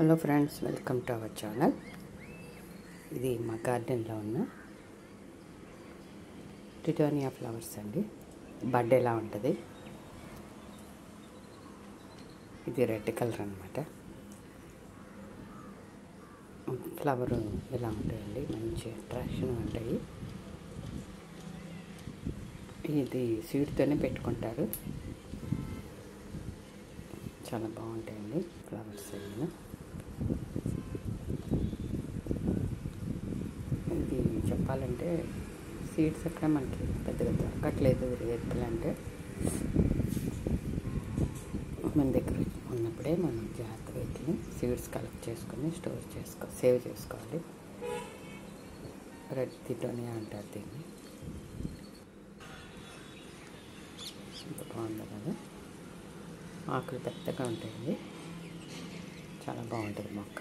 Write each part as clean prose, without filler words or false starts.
Hello friends, welcome to our channel. ఇది మా గార్డెన్లో ఉన్న టిటోనియా ఫ్లవర్స్ అండి. బడ్ ఎలా ఉంటుంది. ఇది రెడ్ కలర్ అనమాట. ఫ్లవర్ ఎలా ఉంటాయండి, మంచి అట్రాక్షన్ ఉంటాయి. ఇది సీడ్తోనే పెట్టుకుంటారు. చాలా బాగుంటాయండి ఫ్లవర్స్ అయినా. ఇది చెప్పాలంటే సీడ్స్ అక్కడ మనకి పెద్దగా దొరకట్లేదు. రేర్ ప్లాంట్ మన దగ్గర ఉన్నప్పుడే మనం జాగ్రత్తగా వీటిని సీడ్స్ కలెక్ట్ చేసుకొని సేవ్ చేసుకోవాలి. రెడ్ టిటోనియా అంటారు దీన్ని. ఇంత బాగుంది కదా, ఆకులు పెద్దగా ఉంటాయండి. చాలా బాగుంటుంది మొక్క.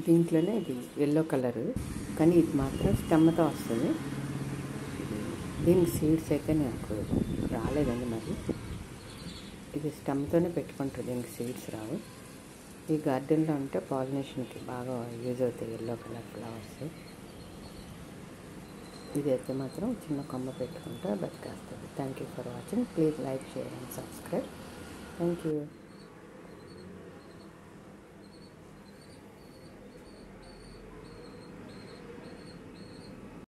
దీంట్లోనే ఇది ఎల్లో కలరు, కానీ ఇది మాత్రం స్టెమ్తో వస్తుంది. దీనికి సీడ్స్ అయితే నాకు రాలేదండి. మరి ఇది స్టెమ్తోనే పెట్టుకుంటారు, దీనికి సీడ్స్ రావు. ఈ గార్డెన్లో ఉంటే పాలినేషన్కి బాగా యూజ్ అవుతాయి ఎల్లో కలర్ ఫ్లవర్స్. ఇదైతే మాత్రం చిన్న కొమ్మ పెట్టుకుంటే బతికేస్తుంది. Thank you for watching. Please like, share and subscribe. Thank you.